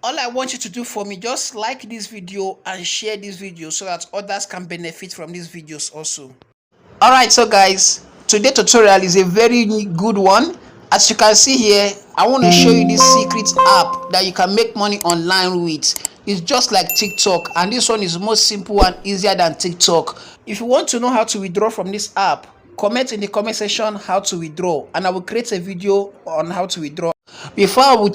All I want you to do for me, just like this video and share this video so that others can benefit from these videos also. Alright, so guys, today's tutorial is a very good one. As you can see here, I want to show you this secret app that you can make money online with. It's just like TikTok, and this one is more simple and easier than TikTok. If you want to know how to withdraw from this app, comment in the comment section how to withdraw, and I will create a video on how to withdraw. Before I will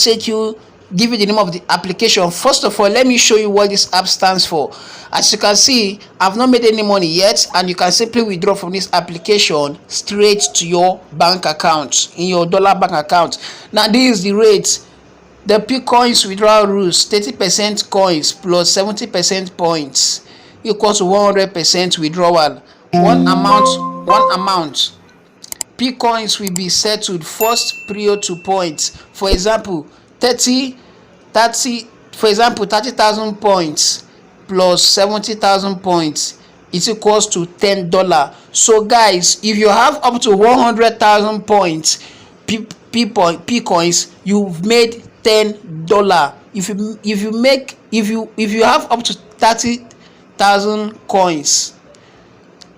give you the name of the application, first of all, let me show you what this app stands for. As you can see, I've not made any money yet, and you can simply withdraw from this application straight to your bank account, in your dollar bank account. Now this is the rate. The P-coins withdrawal rules: 30% coins plus 70% points equals to 100% withdrawal. One amount P-coins will be settled first prior to points. For example, 30,000 points plus 70,000 points is equals to $10. So guys, if you have up to 100,000 points P coins, you've made $10. If you have up to 30,000 coins,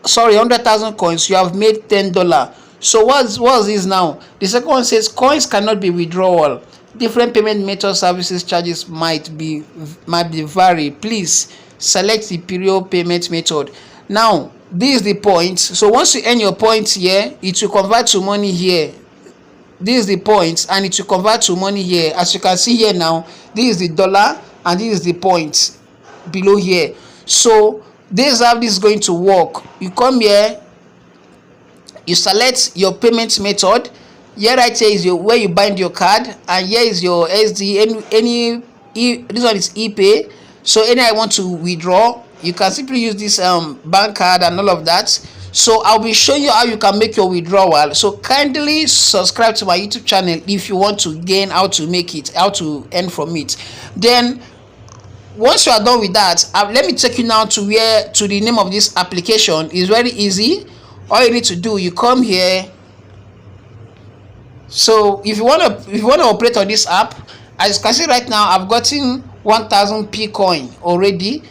100,000 coins, you have made $10. So what's this now? The second one says coins cannot be withdrawal. Different payment method services charges might vary. Please select the period payment method. Now this is the points. So once you earn your points here, it will convert to money here. This is the points, and it will convert to money here. As you can see here now, this is the dollar and this is the points below here. So this is how this is going to work. You come here, you select your payment method. Here right here is where you bind your card, and here is your SD. This one is ePay. So any I want to withdraw, you can simply use this bank card and all of that. So I'll be showing you how you can make your withdrawal. So kindly subscribe to my YouTube channel if you want to gain how to earn from it. Then once you are done with that, let me take you now to the name of this application. It's very easy. All you need to do, you come here. So if you want to operate on this app, as you can see right now, I've gotten 1,000 P coin already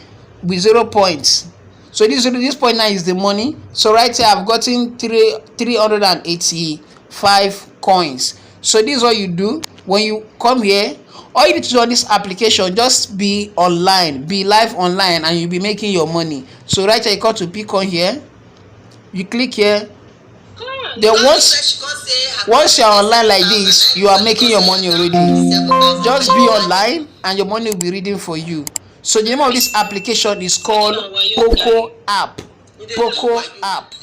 with 0 points. So this point now is the money. So right here I've gotten 385 coins. So this is what you do when you come here. All you need to do on this application, just be online, be live online, and you'll be making your money. So right here you come to P-coin here, you click here. Then once you're online like this, you are making your money already. Just be online and your money will be reading for you. So the name of this application is called Poco app. Poco app.